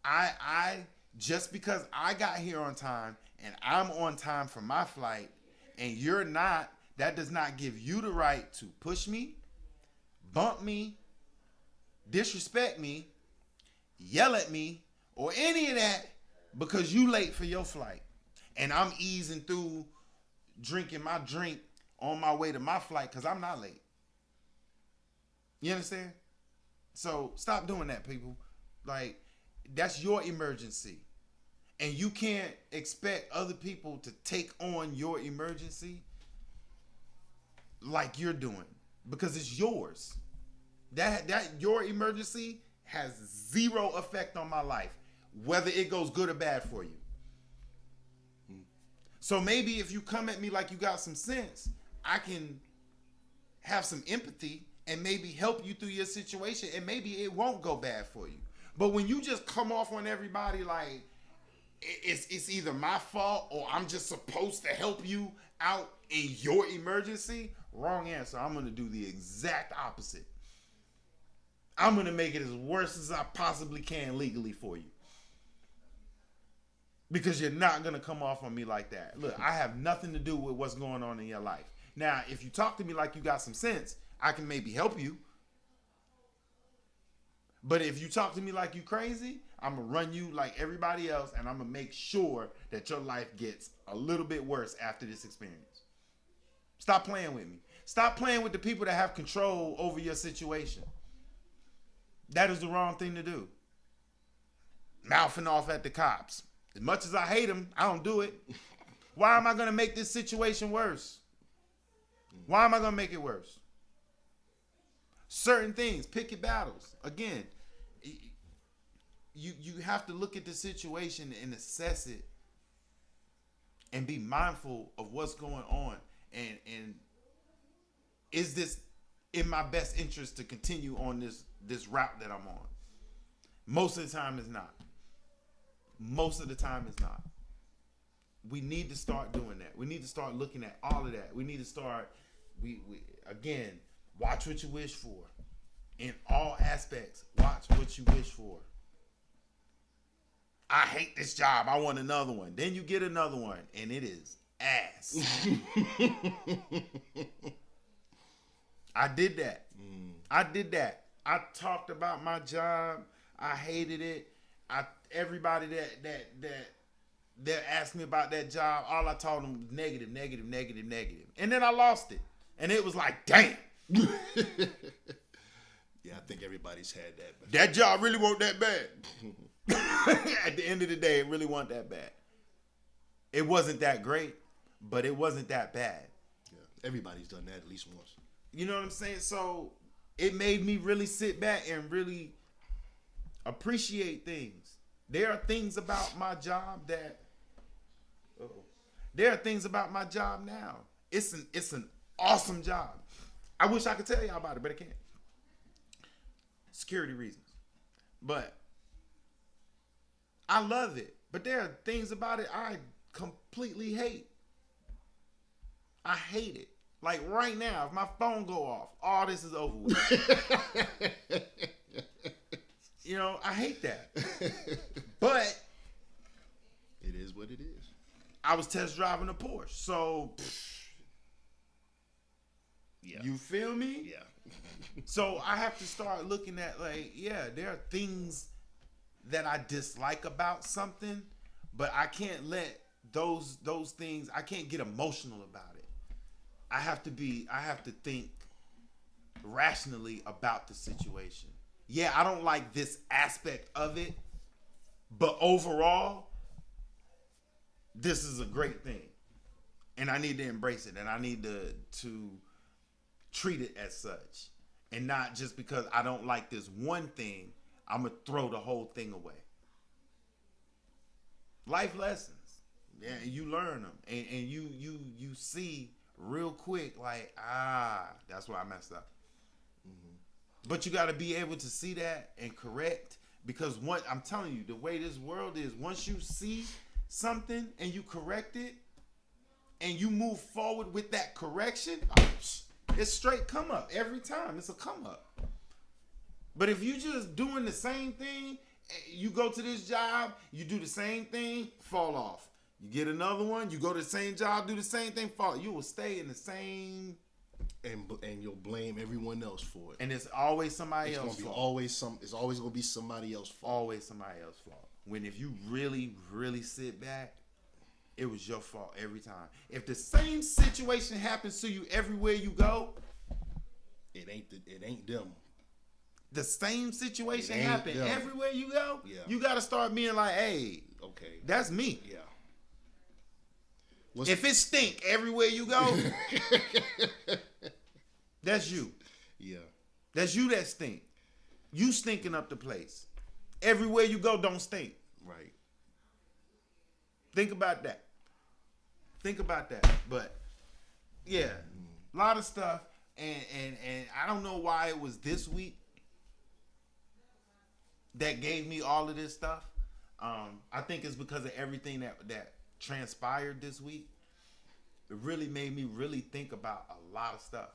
I just because I got here on time and I'm on time for my flight and you're not, that does not give you the right to push me, bump me, disrespect me, yell at me, or any of that because you late for your flight. And I'm easing through drinking my drink on my way to my flight because I'm not late. You understand? So stop doing that, people. Like, that's your emergency. And you can't expect other people to take on your emergency like you're doing because it's yours. That your emergency has zero effect on my life, whether it goes good or bad for you. So maybe if you come at me like you got some sense, I can have some empathy and maybe help you through your situation, and maybe it won't go bad for you. But when you just come off on everybody like it's either my fault or I'm just supposed to help you out in your emergency, wrong answer. I'm going to do the exact opposite. I'm going to make it as worse as I possibly can legally for you. Because you're not going to come off on me like that. Look, I have nothing to do with what's going on in your life. Now, if you talk to me like you got some sense, I can maybe help you. But if you talk to me like you crazy, I'm going to run you like everybody else, and I'm going to make sure that your life gets a little bit worse after this experience. Stop playing with me. Stop playing with the people that have control over your situation. That is the wrong thing to do. Mouthing off at the cops. As much as I hate them, I don't do it. Why am I going to make this situation worse? Why am I going to make it worse? Certain things, pick your battles. Again, you have to look at the situation and assess it and be mindful of what's going on. And is this in my best interest to continue on this route that I'm on? Most of the time it's not. Most of the time it's not. We need to start doing that. We need to start looking at all of that. We need to start, we again, watch what you wish for. In all aspects, watch what you wish for. I hate this job. I want another one. Then you get another one, and it is ass. I did that. I did that. I talked about my job. I hated it. Everybody that asked me about that job, all I told them was negative, negative, negative, negative. And then I lost it. And it was like, damn.
Yeah, I think everybody's had that.
That job really wasn't that bad. At the end of the day, it really wasn't that bad. It wasn't that great, but it wasn't that bad.
Yeah, everybody's done that at least once.
You know what I'm saying? So it made me really sit back and really appreciate things. There are things about my job that... There are things about my job now. It's an awesome job. I wish I could tell y'all about it, but I can't. Security reasons. But I love it. But there are things about it I completely hate. I hate it. Like right now, if my phone go off, all this is over with. You know, I hate that. But
it is what it is.
I was test driving a Porsche, so
yeah.
You feel me?
Yeah.
So I have to start looking at like, yeah, there are things that I dislike about something, but I can't let those things, I can't get emotional about it. I have to think rationally about the situation. Yeah, I don't like this aspect of it, but overall, this is a great thing. And I need to embrace it, and I need to treat it as such. And not just because I don't like this one thing, I'm going to throw the whole thing away. Life lessons. Yeah, you learn them. And you see real quick, like, that's where I messed up. Mm-hmm. But you got to be able to see that and correct. Because I'm telling you, the way this world is, once you see something and you correct it, and you move forward with that correction, it's straight come up every time. It's a come up. But if you just doing the same thing, you go to this job, you do the same thing, fall off. You get another one, you go to the same job, do the same thing, fall. You will stay in the same,
and you'll blame everyone else for it.
And it's always somebody else's fault.
It's always gonna be somebody else's fault.
Always somebody else's fault. When if you really, really sit back, it was your fault every time. If the same situation happens to you everywhere you go,
it ain't them.
The same situation happen everywhere you go.
Yeah.
You got to start being like, hey,
okay,
that's me.
Yeah.
If it stink everywhere you go, that's you.
Yeah.
That's you that stink. You stinking up the place. Everywhere you go, don't stink.
Right.
Think about that. But yeah, a lot of stuff, and I don't know why it was this week that gave me all of this stuff. I think it's because of everything that transpired this week. It really made me really think about a lot of stuff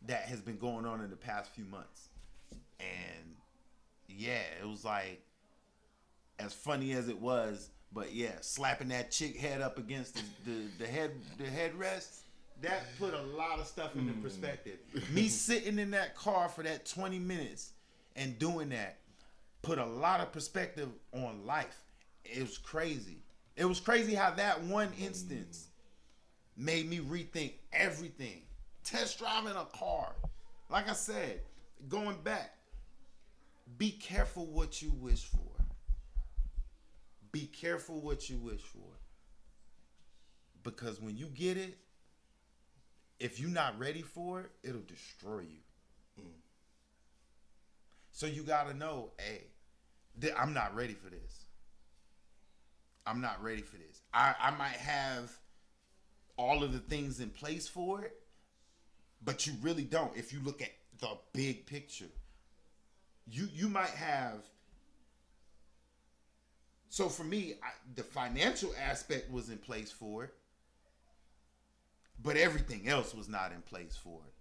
that has been going on in the past few months. And yeah, it was like, as funny as it was, but yeah, slapping that chick head up against the headrest, that put a lot of stuff into perspective. Me sitting in that car for that 20 minutes and doing that put a lot of perspective on life. It was crazy. It was crazy how that one instance made me rethink everything. Test driving a car. Like I said, going back, be careful what you wish for. Be careful what you wish for. Because when you get it, if you're not ready for it, it'll destroy you. So you got to know, hey, I'm not ready for this. I'm not ready for this. I might have all of the things in place for it, but you really don't. If you look at the big picture, you might have. So for me, the financial aspect was in place for it, but everything else was not in place for it.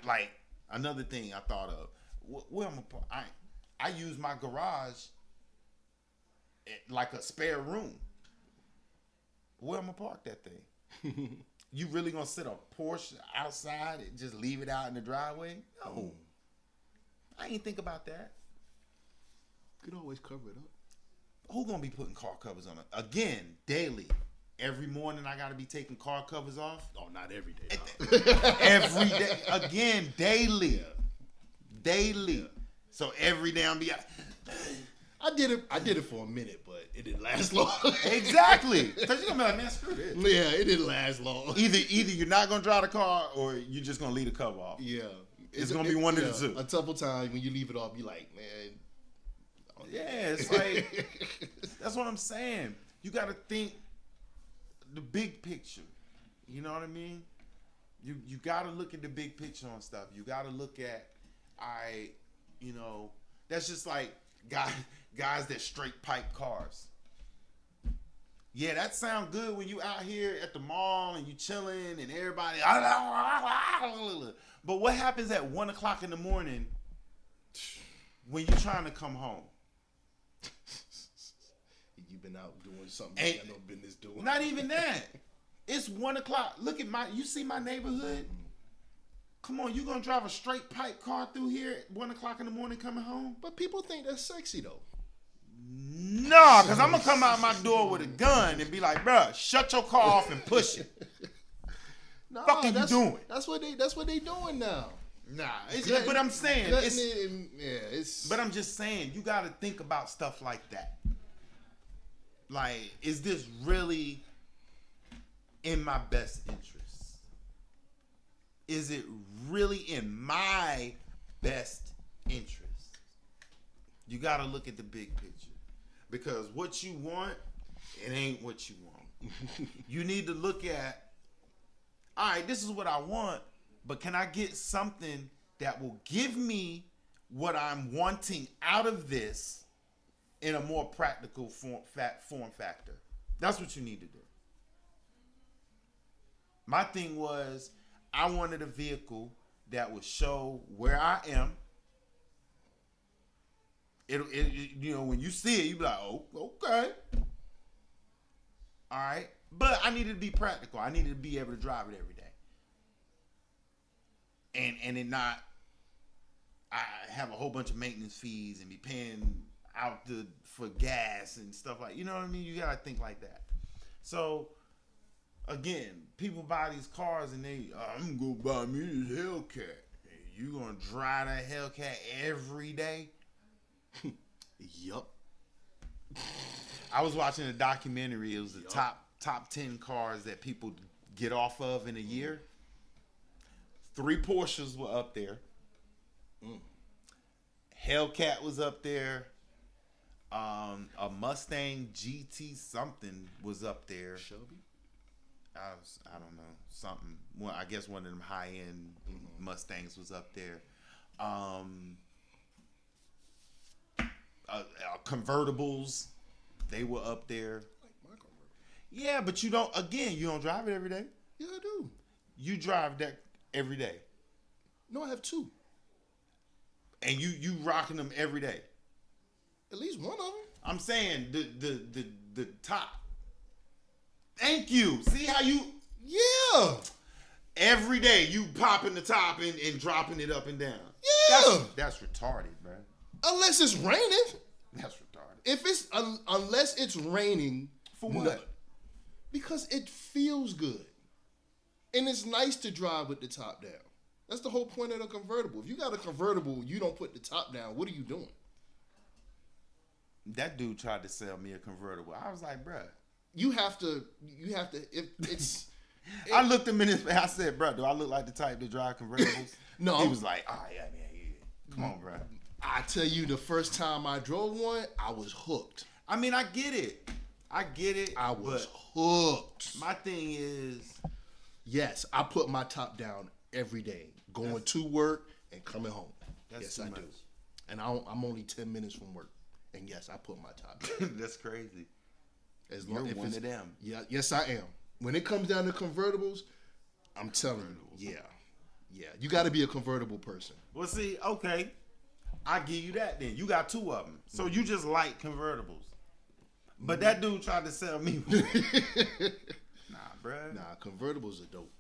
Like another thing I thought of, where I use my garage like a spare room. Where I'm gonna park that thing? You really gonna sit a Porsche outside and just leave it out in the driveway? No. I ain't think about that.
Could always cover it up.
Who gonna be putting car covers on it? Again, daily. Every morning I gotta be taking car covers off.
Oh, not every day.
Every day. Again, daily.
Yeah.
Daily.
Yeah.
So every day I'm be
I did it for a minute, but it didn't last long.
Exactly. Because you're gonna be like, man, screw this.
Yeah, it didn't last long.
Either you're not gonna drive the car or you're just gonna leave the cover off.
Yeah.
It's gonna be one of the two.
A couple times when you leave it off, you're like, man.
Yeah, it's like, that's what I'm saying. You got to think the big picture. You know what I mean? You got to look at the big picture on stuff. You got to look at, that's just like guys that straight pipe cars. Yeah, that sound good when you out here at the mall and you chilling and everybody. But what happens at 1 o'clock in the morning when you're trying to come home?
You've been out doing something you got no business doing.
Not even that. It's 1 o'clock. Look at you see my neighborhood? Come on, you gonna drive a straight pipe car through here at 1 o'clock in the morning coming home?
But people think that's sexy though.
No, because I'm gonna come out my door with a gun and be like, bruh, shut your car off and push it.
Nah,
fuck are you doing?
That's what they doing now.
Nah, but I'm saying but I'm just saying you got to think about stuff like that. Like, is this really in my best interest? Is it really in my best interest? You got to look at the big picture. Because what you want, it ain't what you want. You need to look at, all right, this is what I want, but can I get something that will give me what I'm wanting out of this in a more practical form factor? That's what you need to do. My thing was, I wanted a vehicle that would show where I am. It when you see it, you be like, oh, okay. All right. But I needed to be practical. I needed to be able to drive it every day. And it not, I have a whole bunch of maintenance fees and be paying out for gas and stuff like, you know what I mean? You got to think like that. So, again, people buy these cars and I'm going to buy me this Hellcat. You going to drive that Hellcat every day?
Yup.
I was watching a documentary. It was the top 10 cars that people get off of in a year. 3 Porsches were up there. Hellcat was up there. A Mustang GT something was up there.
Shelby?
I don't know, something. Well, I guess one of them high end Mustangs was up there. Convertibles, they were up there.
Like my convertible.
Yeah, but you don't drive it every day.
Yeah, I do.
You drive that every day.
No, I have 2.
And you rocking them every day.
At least one of them.
I'm saying the top. Thank you. See how you?
Yeah.
Every day you popping the top and dropping it up and down.
Yeah.
That's retarded, bro.
Unless it's raining.
That's retarded.
If it's unless it's raining.
For what? No.
Because it feels good. And it's nice to drive with the top down. That's the whole point of the convertible. If you got a convertible, you don't put the top down. What are you doing?
That dude tried to sell me a convertible. I was like, bruh.
You have to, if it's...
I looked him in his face. I said, bro, do I look like the type to drive convertibles?
No.
He was like, oh, yeah. Come on, bro.
I tell you, the first time I drove one, I was hooked.
I mean, I get it. I
was hooked.
My thing is...
Yes, I put my top down every day. Going to work and coming home. Yes, I do. And I'm only 10 minutes from work. And yes, I put my top down.
That's crazy.
You're
one of them.
Yeah, yes, I am. When it comes down to convertibles, I'm telling you, yeah. You got to be a convertible person.
Well, see, okay, I give you that. Then you got 2 of them, so you just like convertibles. But that dude tried to sell me one. Nah, bruh.
Nah, convertibles are dope.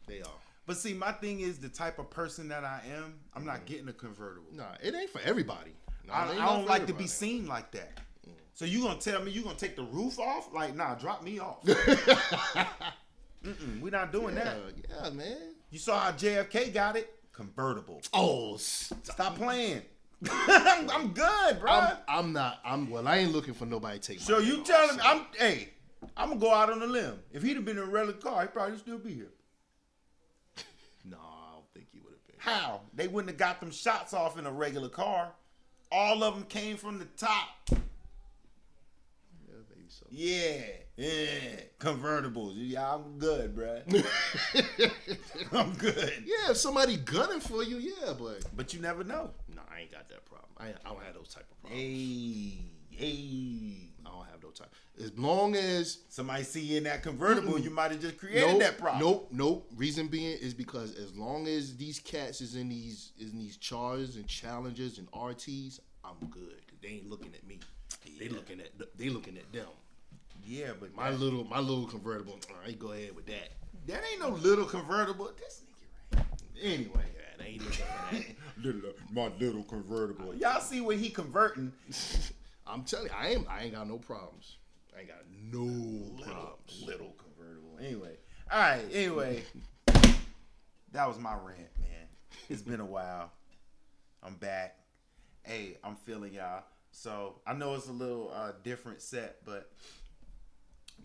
They are.
But see, my thing is the type of person that I am. I'm not getting a convertible.
Nah, it ain't for everybody.
I don't like to be seen like that. So you gonna tell me you gonna take the roof off? Like, nah, drop me off. We're not doing that.
Yeah, man.
You saw how JFK got it? Convertible.
Oh,
stop playing. I'm good, bro.
I'm not. Well, I ain't looking for nobody to take.
So you telling me? I'm gonna go out on a limb. If he'd have been in a regular car, he'd probably still be here.
No, I don't think he would have been.
How? They wouldn't have got them shots off in a regular car. All of them came from the top.
So
yeah, convertibles. Yeah, I'm good, bro. I'm good.
Yeah, if somebody gunning for you, yeah,
but you never know.
No, I ain't got that problem. I don't have those type of problems.
Hey.
I don't have no time. As long as
somebody see you in that convertible, you might have just created that problem.
Nope. Reason being is because as long as these cats is in these charges and challenges and RTs, I'm good. They ain't looking at me. Yeah. They looking at them.
Yeah, but
my little convertible. All right, go ahead with that.
That ain't no little convertible. This nigga right. Anyway,
yeah, they ain't looking for that.
My little convertible. Y'all see what he converting?
I'm telling you, I ain't got no problems. I ain't got no problems.
Little convertible. Anyway. All right. Anyway. That was my rant, man. It's been a while. I'm back. Hey, I'm feeling y'all. So, I know it's a little different set, but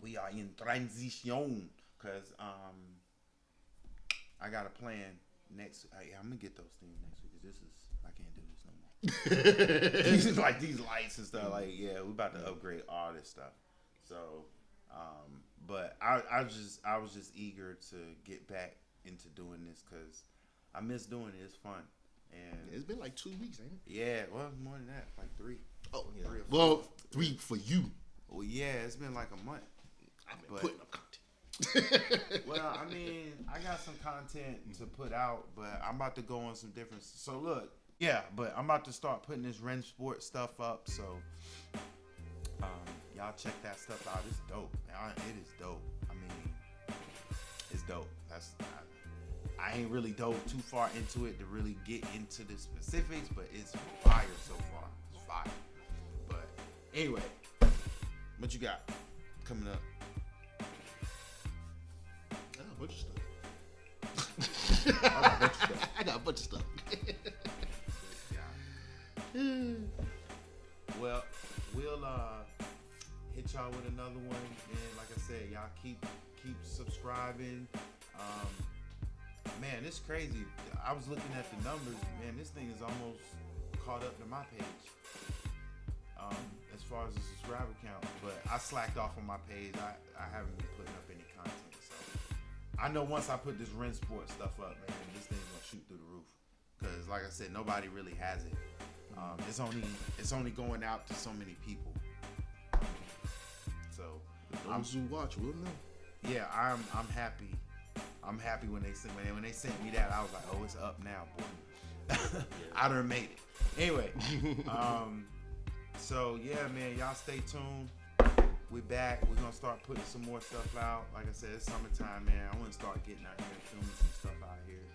we are in transition because I got a plan next. I'm going to get those things next week because I can't do this no more. These like these lights and stuff. Like, yeah, we about to upgrade all this stuff. So, but I was just eager to get back into doing this because I miss doing it. It's fun. And
it's been like 2 weeks, ain't it?
Yeah, well, more than that, like 3.
Oh, yeah. 3 or 4. Well, 3 for you.
Well, yeah, it's been like a month.
I've been putting up content.
Well, I mean, I got some content to put out, but I'm about to go on some different. So look, yeah, but I'm about to start putting this Ren Sport stuff up. So y'all check that stuff out. It's dope. It is dope. I mean, it's dope. I ain't really dove too far into it to really get into the specifics, but it's fire so far. It's fire. But anyway, what you got coming up?
I got a bunch of stuff. I got a bunch of stuff.
Well, we'll hit y'all with another one, and like I said, y'all keep subscribing. Man, it's crazy. I was looking at the numbers. Man, this thing is almost caught up to my page as far as the subscriber count. But I slacked off on my page. I haven't been putting up any content. So I know once I put this Ren Sport stuff up, man, this thing's gonna shoot through the roof. Because like I said, nobody really has it. It's only going out to so many people. So
those who watch will know.
Yeah, I'm happy. I'm happy when they sent me that. I was like, oh, it's up now, boy. I done made it. Anyway, so yeah, man, y'all stay tuned. We back. We're gonna start putting some more stuff out. Like I said, it's summertime, man. I want to start getting out here and filming some stuff out here.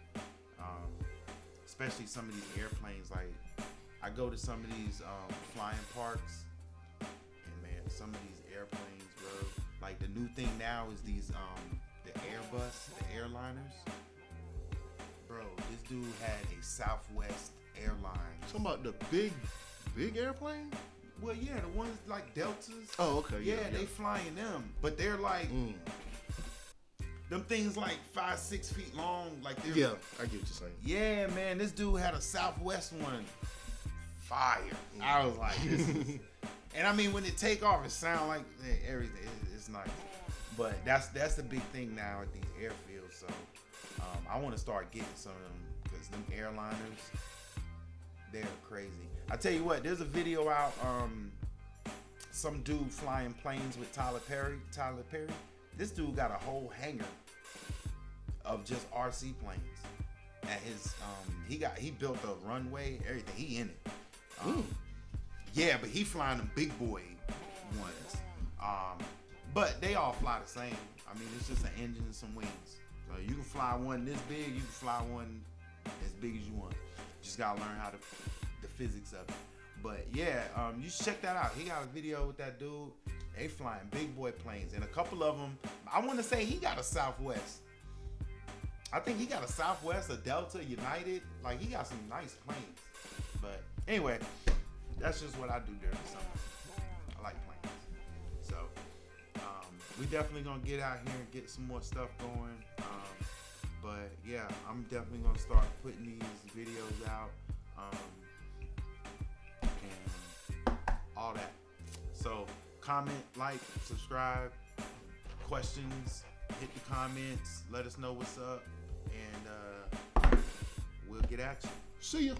Especially some of these airplanes. Like, I go to some of these flying parks, and man, some of these airplanes, bro. Like the new thing now is these the Airbus, the airliners. Bro, this dude had a Southwest Airlines.
Talking about the big airplane?
Well, yeah, the ones like Deltas.
Oh, okay.
Yeah, they flying them, but they're like them things like 5-6 feet long. Like they're,
yeah, I get what you're saying.
Yeah, man, this dude had a Southwest one. Fire. I was like, this is, and I mean, when it take off, it sound like everything. It's nice. But that's the big thing now at these airfields. So I want to start getting some of them because them airliners, they're crazy. I tell you what, there's a video out. Some dude flying planes with Tyler Perry. This dude got a whole hangar of just RC planes. At his he built a runway, everything. He in it. Yeah, but he flying them big boy ones. But they all fly the same. I mean, it's just an engine and some wings. So you can fly one this big, you can fly one as big as you want. Just gotta learn how the physics of it. But yeah, you should check that out. He got a video with that dude. They flying big boy planes, and a couple of them. I want to say he got a Southwest. I think he got a Southwest, a Delta, United. Like, he got some nice planes. But anyway, that's just what I do during the summer. I like planes. So we definitely gonna get out here and get some more stuff going. But yeah, I'm definitely gonna start putting these videos out and all that. So comment, like, subscribe. Questions, hit the comments. Let us know what's up, and we'll get at you.
See ya.